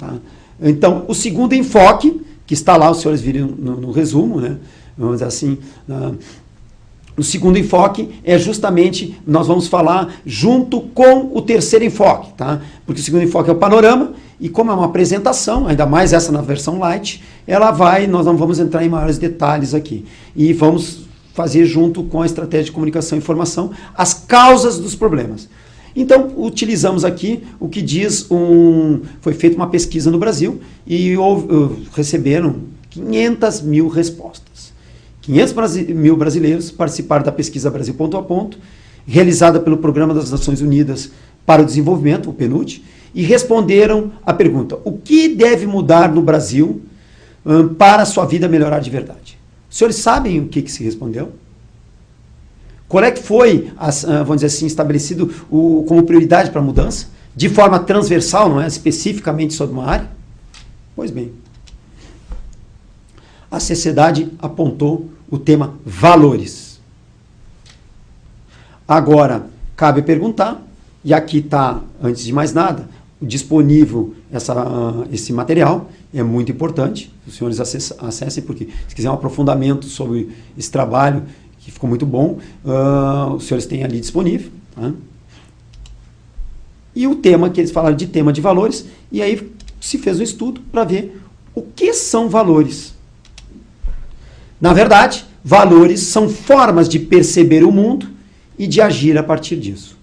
Tá? Então, o segundo enfoque, que está lá, os senhores viram no resumo, né? Vamos dizer assim, o segundo enfoque é justamente, nós vamos falar junto com o terceiro enfoque, tá? Porque o segundo enfoque é o panorama, e como é uma apresentação, ainda mais essa na versão light, nós não vamos entrar em maiores detalhes aqui. E vamos fazer junto com a estratégia de comunicação e informação as causas dos problemas. Então, utilizamos aqui o que diz foi feita uma pesquisa no Brasil e receberam 500 mil respostas. 500 mil brasileiros participaram da pesquisa Brasil Ponto a Ponto, realizada pelo Programa das Nações Unidas para o Desenvolvimento, o PNUD, e responderam a pergunta: o que deve mudar no Brasil para a sua vida melhorar de verdade? Os senhores sabem o que se respondeu? Qual é que foi, vamos dizer assim, estabelecido como prioridade para a mudança? De forma transversal, não é especificamente sobre uma área? Pois bem, a sociedade apontou o tema valores. Agora, cabe perguntar, e aqui está, antes de mais nada, disponível esse material, é muito importante, os senhores acessem, porque se quiser um aprofundamento sobre esse trabalho, que ficou muito bom, os senhores têm ali disponível. Tá? E o tema que eles falaram de tema de valores, e aí se fez um estudo para ver o que são valores. Na verdade, valores são formas de perceber o mundo e de agir a partir disso.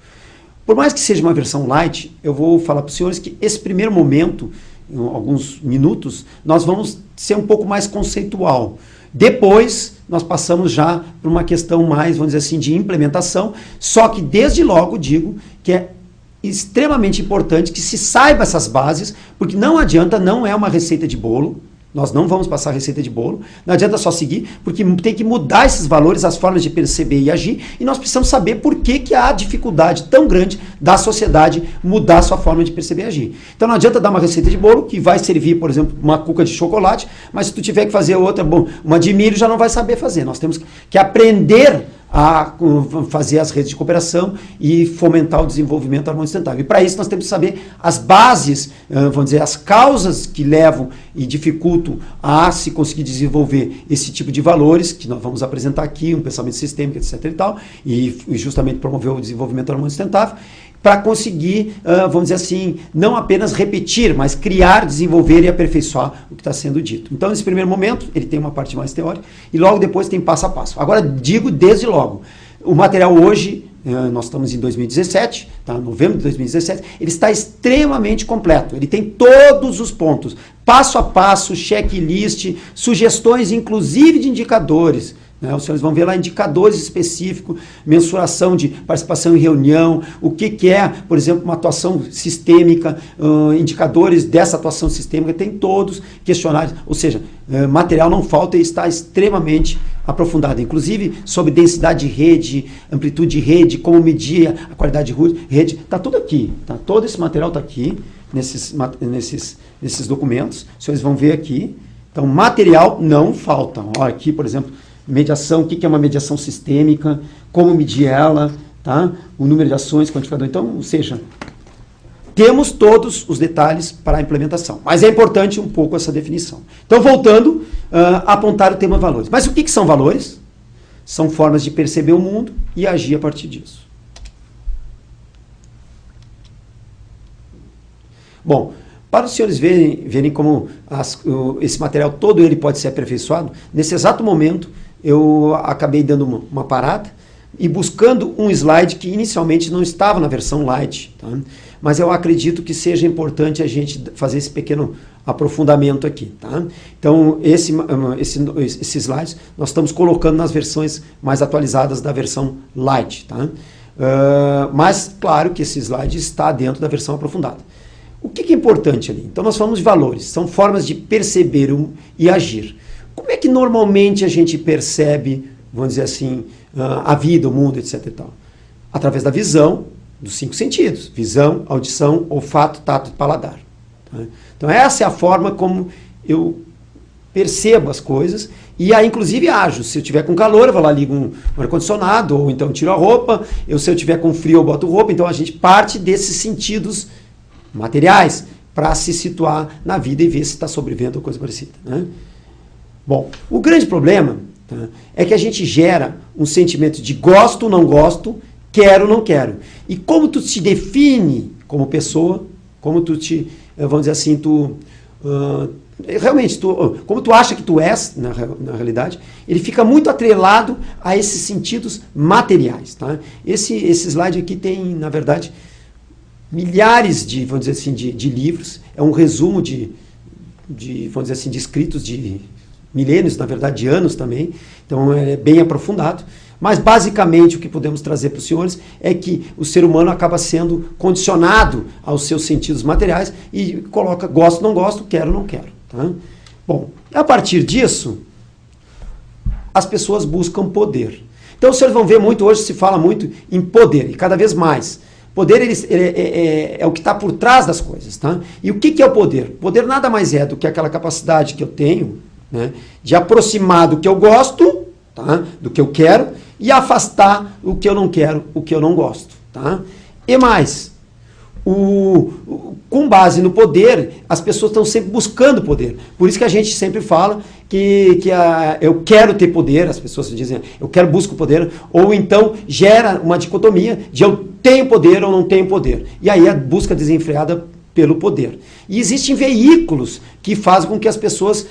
Por mais que seja uma versão light, eu vou falar para os senhores que esse primeiro momento, em alguns minutos, nós vamos ser um pouco mais conceitual. Depois, nós passamos já para uma questão mais, vamos dizer assim, de implementação, só que desde logo digo que é extremamente importante que se saiba essas bases, porque não adianta, não é uma receita de bolo, nós não vamos passar receita de bolo, não adianta só seguir, porque tem que mudar esses valores, as formas de perceber e agir, e nós precisamos saber por que há dificuldade tão grande da sociedade mudar a sua forma de perceber e agir. Então não adianta dar uma receita de bolo, que vai servir, por exemplo, uma cuca de chocolate, mas se tu tiver que fazer outra, uma de milho, já não vai saber fazer. Nós temos que aprender a fazer as redes de cooperação e fomentar o desenvolvimento harmônico sustentável. E para isso nós temos que saber as bases, vamos dizer, as causas que levam e dificultam a se conseguir desenvolver esse tipo de valores, que nós vamos apresentar aqui, um pensamento sistêmico, etc. e tal, e justamente promover o desenvolvimento harmônico sustentável, para conseguir, vamos dizer assim, não apenas repetir, mas criar, desenvolver e aperfeiçoar o que está sendo dito. Então, nesse primeiro momento, ele tem uma parte mais teórica, e logo depois tem passo a passo. Agora, digo desde logo, o material hoje, nós estamos em 2017, tá? Novembro de 2017, ele está extremamente completo, ele tem todos os pontos, passo a passo, checklist, sugestões, inclusive de indicadores. Os senhores vão ver lá indicadores específicos, mensuração de participação em reunião, o que é, por exemplo, uma atuação sistêmica, indicadores dessa atuação sistêmica, tem todos questionários, ou seja, material não falta e está extremamente aprofundado, inclusive sobre densidade de rede, amplitude de rede, como medir a qualidade de rede, está tudo aqui, tá? Todo esse material está aqui, nesses documentos, os senhores vão ver aqui, então material não falta. Olha aqui, por exemplo, mediação, o que é uma mediação sistêmica, como medir ela, tá? O número de ações, quantificador. Então, ou seja, temos todos os detalhes para a implementação. Mas é importante um pouco essa definição. Então, voltando, apontar o tema valores. Mas o que são valores? São formas de perceber o mundo e agir a partir disso. Bom, para os senhores verem como esse material todo ele pode ser aperfeiçoado, nesse exato momento, eu acabei dando uma parada e buscando um slide que inicialmente não estava na versão light, tá? Mas eu acredito que seja importante a gente fazer esse pequeno aprofundamento aqui. Tá? Então, esses slides nós estamos colocando nas versões mais atualizadas da versão light. Tá? Mas, claro que esse slide está dentro da versão aprofundada. O que é importante ali? Então, nós falamos de valores, são formas de perceber e agir. Como é que normalmente a gente percebe, vamos dizer assim, a vida, o mundo, etc. e tal? Através da visão dos 5 sentidos. Visão, audição, olfato, tato e paladar. Tá? Então essa é a forma como eu percebo as coisas e aí inclusive ajo. Se eu tiver com calor, eu vou lá, ligo um ar-condicionado, ou então tiro a roupa. Se eu tiver com frio, eu boto roupa. Então a gente parte desses sentidos materiais, para se situar na vida e ver se está sobrevivendo ou coisa parecida, né? Bom, o grande problema, tá, é que a gente gera um sentimento de gosto, não gosto, quero, não quero. E como tu te define como pessoa, como tu te, vamos dizer assim, realmente, como tu acha que tu és, na realidade, ele fica muito atrelado a esses sentidos materiais, tá? Esse slide aqui tem, na verdade, milhares de, vamos dizer assim, de livros. É um resumo vamos dizer assim, de escritos de milênios, na verdade, de anos também. Então, é bem aprofundado. Mas, basicamente, o que podemos trazer para os senhores é que o ser humano acaba sendo condicionado aos seus sentidos materiais e coloca gosto, não gosto, quero, não quero. Tá? Bom, a partir disso, as pessoas buscam poder. Então, os senhores vão ver muito, hoje se fala muito em poder, e cada vez mais. Poder é o que está por trás das coisas. Tá? E o que é o poder? Poder nada mais é do que aquela capacidade que eu tenho, né, de aproximar do que eu gosto, tá, do que eu quero, e afastar o que eu não quero, o que eu não gosto. Tá? E mais, com base no poder, as pessoas estão sempre buscando poder. Por isso que a gente sempre fala que eu quero ter poder, as pessoas dizem, busco poder, ou então gera uma dicotomia de eu tenho poder ou não tenho poder. E aí a busca desenfreada pelo poder. E existem veículos que fazem com que as pessoas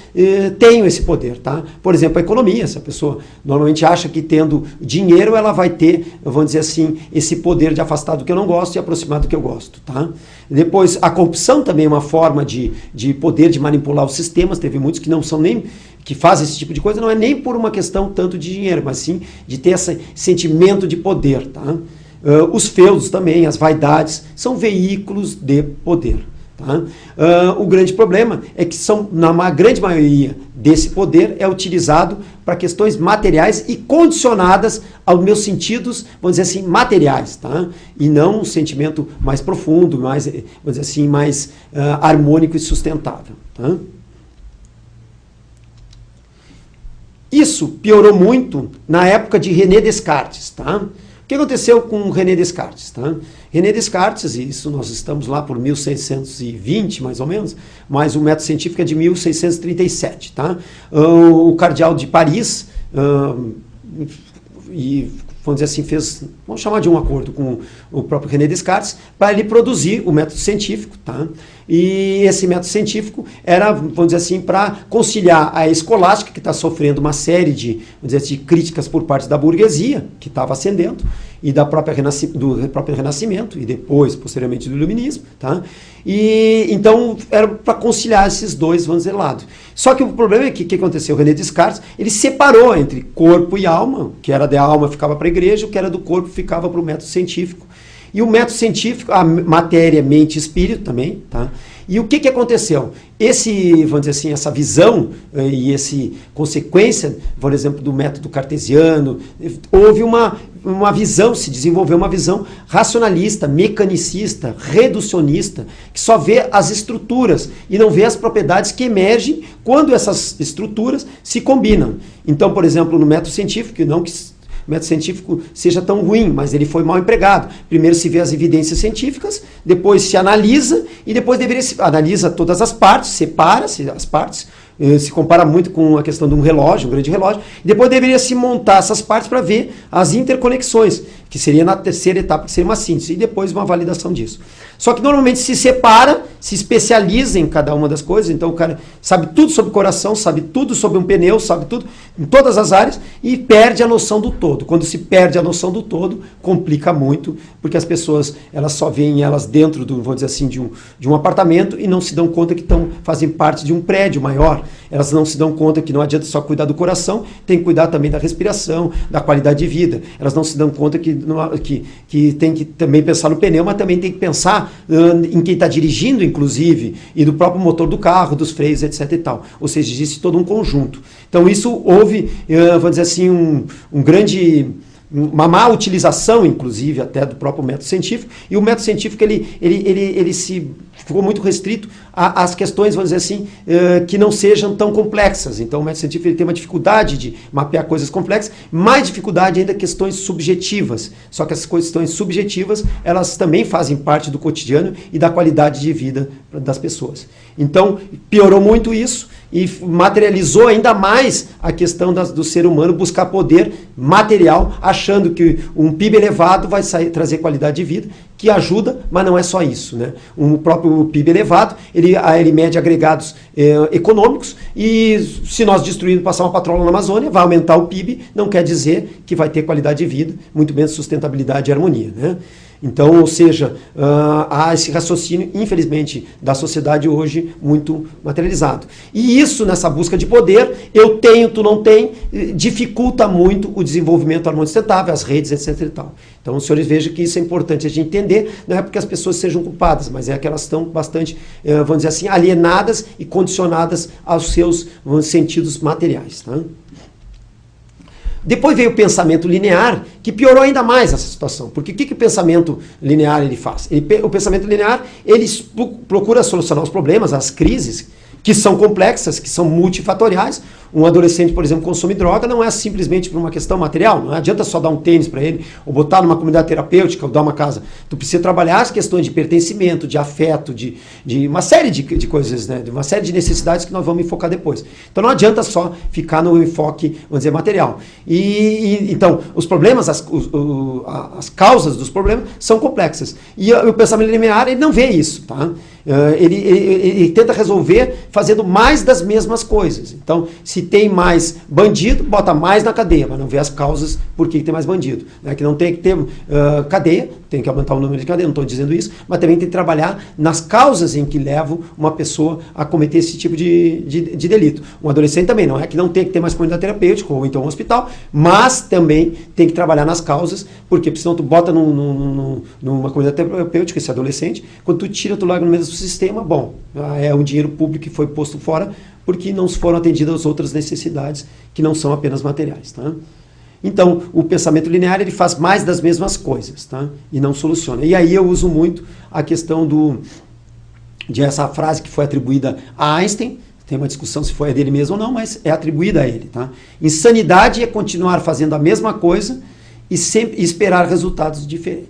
tenham esse poder. Tá? Por exemplo, a economia. Se a pessoa normalmente acha que tendo dinheiro ela vai ter, vamos dizer assim, esse poder de afastar do que eu não gosto e aproximar do que eu gosto. Tá? Depois, a corrupção também é uma forma de poder de manipular os sistemas. Teve muitos que não são nem... que fazem esse tipo de coisa, não é nem por uma questão tanto de dinheiro, mas sim de ter esse sentimento de poder. Tá? Os feudos também, as vaidades, são veículos de poder. Tá? O grande problema é que na grande maioria desse poder é utilizado para questões materiais e condicionadas aos meus sentidos, vamos dizer assim, materiais. Tá? E não um sentimento mais profundo, mais, vamos dizer assim, mais harmônico e sustentável. Tá? Isso piorou muito na época de René Descartes. Tá? O que aconteceu com René Descartes? Tá? René Descartes, e isso nós estamos lá por 1620 mais ou menos, mas o método científico é de 1637. Tá? O cardeal de Paris, vamos dizer assim, vamos chamar de um acordo com o próprio René Descartes, para ele produzir o método científico. Tá? E esse método científico era, vamos dizer assim, para conciliar a escolástica, que está sofrendo uma série de, vamos dizer assim, críticas por parte da burguesia, que estava ascendendo, e do próprio Renascimento, e depois, posteriormente, do Iluminismo. Tá? E então era para conciliar esses dois, vamos dizer, lados. Só que o problema é que o que aconteceu? O René Descartes, ele separou entre corpo e alma. O que era da alma ficava para a igreja, o que era do corpo ficava para o método científico. E o método científico, a matéria, mente e espírito também. Tá? E o que aconteceu? Vamos dizer assim, essa visão e essa consequência, por exemplo, do método cartesiano, houve uma visão, se desenvolveu uma visão racionalista, mecanicista, reducionista, que só vê as estruturas e não vê as propriedades que emergem quando essas estruturas se combinam. Então, por exemplo, no método científico, não que o método científico seja tão ruim, mas ele foi mal empregado. Primeiro se vê as evidências científicas, depois se analisa, e depois analisa todas as partes, separa-se as partes, se compara muito com a questão de um relógio, um grande relógio, e depois deveria se montar essas partes para ver as interconexões, que seria na terceira etapa, que seria uma síntese, e depois uma validação disso. Só que normalmente se separa, se especializa em cada uma das coisas, então o cara sabe tudo sobre o coração, sabe tudo sobre um pneu, sabe tudo em todas as áreas, e perde a noção do todo. Quando se perde a noção do todo, complica muito, porque as pessoas elas só veem elas dentro vamos dizer assim, de um apartamento e não se dão conta que fazem parte de um prédio maior. Elas não se dão conta que não adianta só cuidar do coração, tem que cuidar também da respiração, da qualidade de vida. Elas não se dão conta que tem que também pensar no pneu, mas também tem que pensar em quem está dirigindo, inclusive, e do próprio motor do carro, dos freios, etc. e tal. Ou seja, existe todo um conjunto. Então isso houve, vamos dizer assim, uma má utilização, inclusive, até do próprio método científico, e o método científico ele se ficou muito restrito às questões, vamos dizer assim, que não sejam tão complexas. Então o método científico ele tem uma dificuldade de mapear coisas complexas, mais dificuldade ainda questões subjetivas. Só que essas questões subjetivas, elas também fazem parte do cotidiano e da qualidade de vida das pessoas. Então piorou muito isso e materializou ainda mais a questão do ser humano buscar poder material, achando que um PIB elevado vai trazer qualidade de vida, que ajuda, mas não é só isso, né? O próprio PIB elevado, ele mede agregados econômicos, e se nós destruirmos, passar uma patrola na Amazônia, vai aumentar o PIB, não quer dizer que vai ter qualidade de vida, muito menos sustentabilidade e harmonia, né? Então, ou seja, há esse raciocínio, infelizmente, da sociedade hoje muito materializado. E isso, nessa busca de poder, eu tenho, tu não tem, dificulta muito o desenvolvimento harmônico sustentável, as redes, etc. e tal. Então, os senhores vejam que isso é importante a gente entender, não é porque as pessoas sejam culpadas, mas é que elas estão bastante, vamos dizer assim, alienadas e condicionadas aos seus sentidos materiais, tá? Depois veio o pensamento linear, que piorou ainda mais essa situação. Porque o que o pensamento linear ele faz? O pensamento linear ele procura solucionar os problemas, as crises, que são complexas, que são multifatoriais. Um adolescente, por exemplo, consome droga, não é simplesmente por uma questão material, não adianta só dar um tênis para ele, ou botar numa comunidade terapêutica, ou dar uma casa. Tu precisa trabalhar as questões de pertencimento, de afeto, de uma série de coisas, né? De uma série de necessidades que nós vamos enfocar depois. Então não adianta só ficar no enfoque, vamos dizer, material. Então, os problemas, as causas dos problemas são complexas. E o pensamento linear, ele não vê isso, tá? Ele tenta resolver fazendo mais das mesmas coisas. Então, se tem mais bandido, bota mais na cadeia, mas não vê as causas por que tem mais bandido. Né? Que não tem que ter cadeia, tem que aumentar o número de cadeia, não estou dizendo isso, mas também tem que trabalhar nas causas em que levam uma pessoa a cometer esse tipo de delito. Um adolescente também, não é que não tem que ter mais comunidade terapêutica ou então um hospital, mas também tem que trabalhar nas causas, porque senão tu bota numa comunidade terapêutica esse adolescente, quando tu tira, tu larga no mesmo sistema, bom, é um dinheiro público que foi posto fora, porque não foram atendidas as outras necessidades que não são apenas materiais, tá? Então, o pensamento linear ele faz mais das mesmas coisas, tá? E não soluciona. E aí eu uso muito a questão de essa frase que foi atribuída a Einstein, tem uma discussão se foi a dele mesmo ou não, mas é atribuída a ele, tá? Insanidade é continuar fazendo a mesma coisa e sempre esperar resultados diferentes.